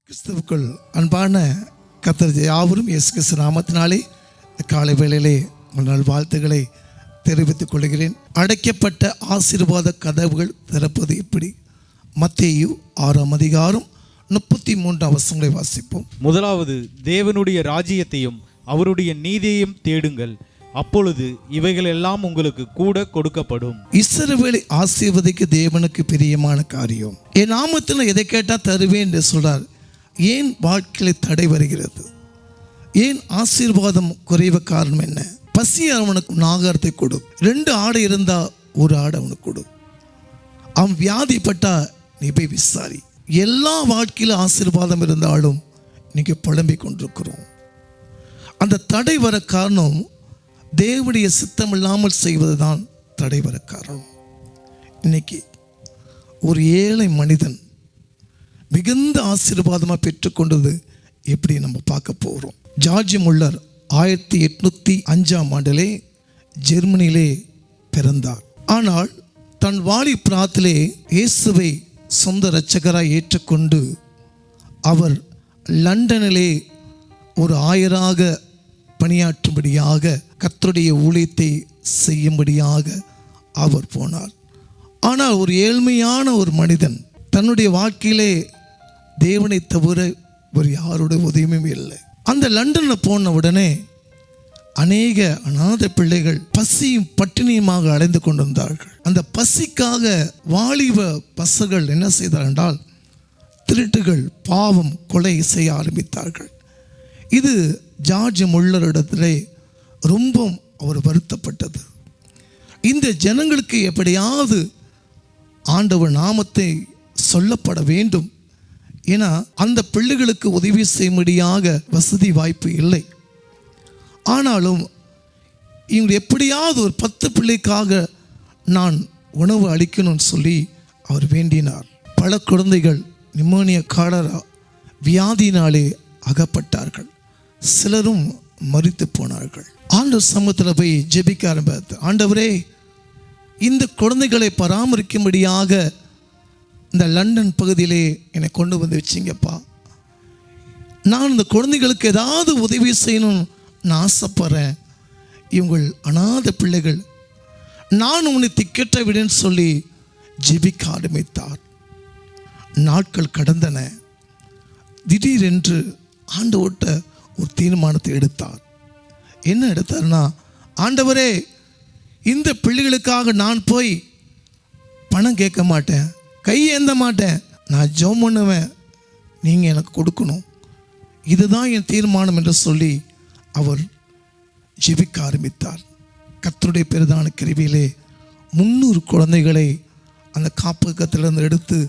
கிறிஸ்துவுக்குள் அன்பான கர்த்தர் யாவரும் இயேசு கிறிஸ்து நாமத்தினாலே காலை வேளையிலே உங்கள் வாழ்த்துக்களை தெரிவித்துக் கொள்கிறேன். அடைக்கப்பட்ட ஆசீர்வாத கதவுகள் திறப்பது எப்படி? மத்தேயு 6ஆம் அதிகாரம் 33 வசனங்களை வாசிப்போம். முதலாவது, தேவனுடைய ராஜ்யத்தையும் அவருடைய நீதியையும் தேடுங்கள், அப்பொழுது இவைகள் எல்லாம் உங்களுக்கு கூட கொடுக்கப்படும். இஸ்ரவேலை ஆசீர்வதிக்க தேவனுக்கு பிரியமான காரியம். என் நாமத்தில் எதை கேட்டால் தருவேன் என்று சொல்றார். ஏன் வாழ்க்கையில் தடை வருகிறது? ஏன் ஆசீர்வாதம் குறைவ காரணம் என்ன? பசி அவனுக்கு ஆகாரத்தை கொடு. 2 ஆடை இருந்தா 1 ஆடை அவனுக்கு கொடு. அவன் வியாதிப்பட்டா நீ போய் விசாரி. எல்லா வாழ்க்கையிலும் ஆசீர்வாதம் இருந்தாலும் இன்னைக்கு புலம்பிக் கொண்டிருக்கிறோம். அந்த தடை வர காரணம் தேவனுடைய சித்தம் இல்லாமல் செய்வதுதான் தடை வர காரணம். இன்னைக்கு ஒரு ஏழை மனிதன் மிகுந்த ஆசீர்வாதமாக பெற்றுக்கொண்டது எப்படி நம்ம பார்க்க போகிறோம். ஜார்ஜ் முல்லர் 1805ஆம் ஆண்டிலே ஜெர்மனியிலே பிறந்தார். ஆனால் தன் வாலிபராத்திலே இயேசுவை சொந்த இரட்சகராய் ஏற்றுக்கொண்டு அவர் லண்டனிலே ஒரு ஆயராக பணியாற்றும்படியாக கர்த்தருடைய ஊழியத்தை செய்யும்படியாக அவர் போனார். ஆனால் ஒரு ஏழ்மையான ஒரு மனிதன், தன்னுடைய வாழ்க்கையிலே தேவனை தவிர ஒரு யாருடைய உதவியும் இல்லை. அந்த லண்டனில் போன உடனே அநேக அநாத பிள்ளைகள் பசியும் பட்டினியுமாக அடைந்து கொண்டிருந்தார்கள். அந்த பசிக்காக வாலிப பசங்கள் என்ன செய்தார் என்றால் திருட்டுகள், பாவம், கொலை செய்ய ஆரம்பித்தார்கள். இது ஜார்ஜ் முல்லரிடத்திலே ரொம்ப அவர் வருத்தப்பட்டது. இந்த ஜனங்களுக்கு எப்படியாவது ஆண்டவர் நாமத்தை சொல்லப்பட வேண்டும். ஏன்னா அந்த பிள்ளைகளுக்கு உதவி செய்யும்படியாக வசதி வாய்ப்பு இல்லை. ஆனாலும் இவங்க எப்படியாவது ஒரு 10 பிள்ளைக்காக நான் உணவு அளிக்கணும்னு சொல்லி அவர் வேண்டினார். பல குழந்தைகள் நிமோனியா, காலரா வியாதியினாலே அகப்பட்டார்கள். சிலரும் மரித்து போனார்கள். ஆண்டவர் சமூகத்தில் போய் ஜெபிக்க ஆரம்பித்தார். ஆண்டவரே, இந்த குழந்தைகளை பராமரிக்கும்படியாக இந்த லண்டன் பகுதியிலே என்னை கொண்டு வந்து வச்சிங்கப்பா. நான் இந்த குழந்தைகளுக்கு ஏதாவது உதவி செய்யணும்னு நான் ஆசைப்படுறேன். இவங்கள் அநாத பிள்ளைகள், நான் உன்னை திக்கற்ற விடுன்னு சொல்லி ஜெபிக்க ஆரம்பித்தார். நாட்கள் கடந்தன. திடீரென்று ஆண்டவர்ட்ட ஒரு தீர்மானத்தை எடுத்தார். என்ன எடுத்தார்னா, ஆண்டவரே, இந்த பிள்ளைகளுக்காக நான் போய் பணம் கேட்க மாட்டேன், கையேந்த மாட்டேன், நான் ஜெபம் பண்ணுவேன், நீங்கள் எனக்கு கொடுக்கணும், இதுதான் என் தீர்மானம் என்று சொல்லி அவர் ஜெபிக்க ஆரம்பித்தார். கர்த்தருடைய பெரிதான கிருபையிலே 300 குழந்தைகளை அந்த காப்பகத்திலிருந்து எடுத்து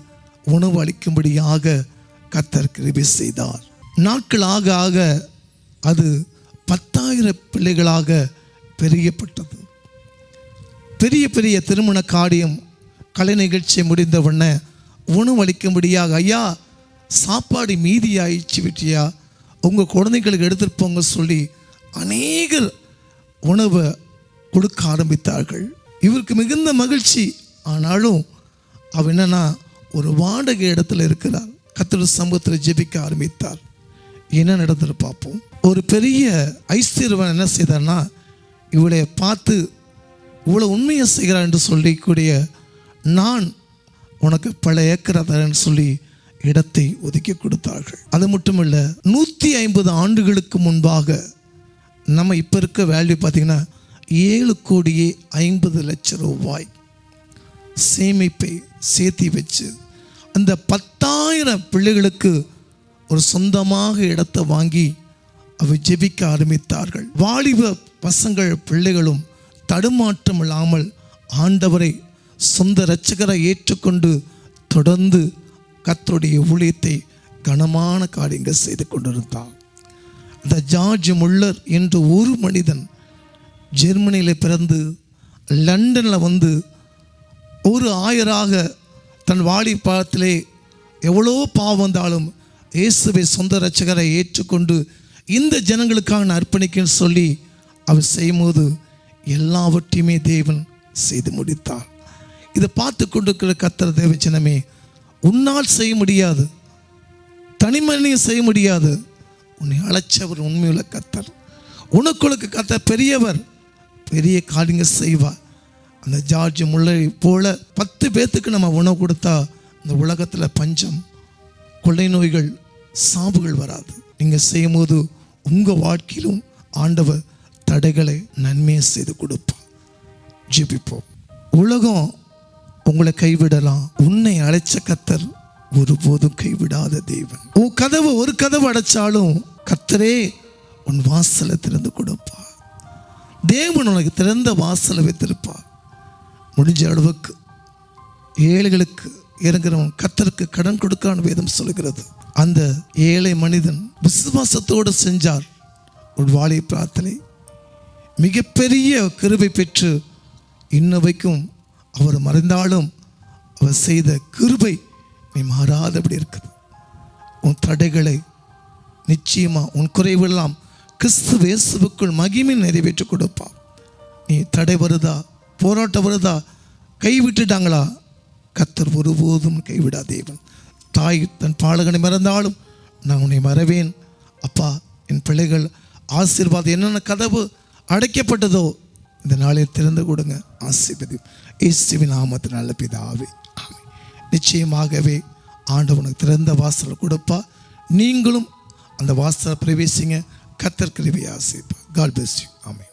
உணவு அளிக்கும்படியாக கர்த்தர் கிருபை செய்தார். நாட்கள் ஆக ஆக அது 10,000 பிள்ளைகளாக பெருகப்பட்டது. பெரிய பெரிய திருமண காரியம், கலை நிகழ்ச்சி முடிந்த உடனே உணவு அளிக்கும்படியாக, ஐயா சாப்பாடு மீதி ஆயிடுச்சு விட்டியா, உங்கள் குழந்தைகளுக்கு எடுத்துகிட்டு போங்க சொல்லி அநேகர் உணவை கொடுக்க ஆரம்பித்தார்கள். இவருக்கு மிகுந்த மகிழ்ச்சி. ஆனாலும் அவர் என்னன்னா ஒரு வாடகை இடத்துல இருக்கிறார். கர்த்தருடைய சமூகத்தில் ஜெபிக்க ஆரம்பித்தார். என்ன நடந்தது பார்ப்போம். ஒரு பெரிய ஐஸ்வர்யவான் என்ன செய்தார்னா, இவளை பார்த்து இவ்வளோ உண்மையை செய்கிறார் என்று சொல்லிக்கூடிய, நான் உனக்கு பல ஏக்கரை தரேன்னு சொல்லி இடத்தை ஒதுக்கி கொடுத்தார்கள். அது மட்டும் இல்லை, 150 ஆண்டுகளுக்கு முன்பாக, நம்ம இப்போ இருக்க வேல்யூ பார்த்திங்கன்னா 7,50,00,000 ரூபாய் சேமிப்பை சேர்த்தி வச்சு அந்த 10,000 பிள்ளைகளுக்கு ஒரு சொந்தமாக இடத்தை வாங்கி அவர் ஜெபிக்க ஆரம்பித்தார்கள். வாலிப பசங்கள் பிள்ளைகளும் தடுமாற்றம் இல்லாமல் ஆண்டவரை சொந்த இரட்சகரை ஏற்றுக்கொண்டு தொடர்ந்து கர்த்தருடைய ஊழியத்தை கனமான காரியங்கள் செய்து கொண்டிருந்தார். அந்த ஜார்ஜ் முல்லர் என்ற ஒரு மனிதன் ஜெர்மனியில் பிறந்து லண்டனில் வந்து ஒரு ஆயராக தன் வாலிபத்திலே எவ்வளோ பாவம் வந்தாலும் இயேசுவை சொந்த இரட்சகரை ஏற்றுக்கொண்டு இந்த ஜனங்களுக்காக நான் அர்ப்பணிக்கன்னு சொல்லி அவர் செய்யும்போது எல்லாவற்றையுமே தேவன் செய்து முடித்தார். இதை பார்த்து கொண்டிருக்கிற கர்த்தர் தேவ ஜனமே, உன்னால் செய்ய முடியாது, தனிமனிதன் செய்ய முடியாது. உன்னை அழைச்சவர் உண்மையுள்ள கர்த்தர். உனக்குள்ளுக்கு கர்த்தர் பெரியவர், பெரிய காரியங்கள் செய்வார். அந்த ஜார்ஜ் முல்லை போல 10 பேர்த்துக்கு நம்ம உணவு கொடுத்தா இந்த உலகத்தில் பஞ்சம், கொள்ளை நோய்கள், சாவுகள் வராது. நீங்கள் செய்யும் போது உங்கள் வாழ்க்கையிலும் ஆண்டவர் தடைகளை நன்மையை செய்து கொடுப்பார். ஜெபிப்போம். உலகம் உங்களை கைவிடலாம், உன்னை அழைச்ச கர்த்தர் ஒருபோதும் கைவிடாத தேவன். உன் கதவு ஒரு கதவு அடைச்சாலும் கர்த்தரே உன் வாசலை திறந்து கொடுப்பார். தேவன் உனக்கு திறந்த வாசலை வைத்திருப்பார். முடிஞ்ச அளவுக்கு ஏழைகளுக்கு இறங்குறவன் கர்த்தருக்கு கடன் கொடுக்கான்னு வேதம் சொல்கிறது. அந்த ஏழை மனிதன் விசுவாசத்தோடு செஞ்சார் ஒரு வாலிப பிரார்த்தனை. மிகப்பெரிய கிருபை பெற்று இன்னவைக்கும் அவர் மறைந்தாலும் அவர் செய்த கிருபை நீ மாறாதபடி இருக்குது. உன் தடைகளை நிச்சயமா, உன் குறைவெல்லாம் கிறிஸ்து இயேசுவுக்குள் மகிமை நிறைவேற்றி கொடுப்பார். நீ தடை வருதா, போராட்டம் வருதா, கைவிட்டுட்டாங்களா, கர்த்தர் ஒருபோதும் கைவிடா தேவன். தாய் தன் பாலகனை மறந்தாலும் நான் உன்னை மறவேன். அப்பா, என் பிள்ளைகள் ஆசீர்வாதம் என்னென்ன கதவு அடைக்கப்பட்டதோ இந்த நாளில் திறந்து கொடுங்க, ஆசீர்வதி. இயேசுவின் நாமத்தில் நல்ல பிதாவே, ஆமென். நிச்சயமாகவே ஆண்டவனுக்கு திறந்த வாசல் கொடுப்பா. நீங்களும் அந்த வாசலை பிரவேசிங்க. கர்த்தர் கிருபையை ஆசீர்வதிப்பார். God bless you. ஆமென்.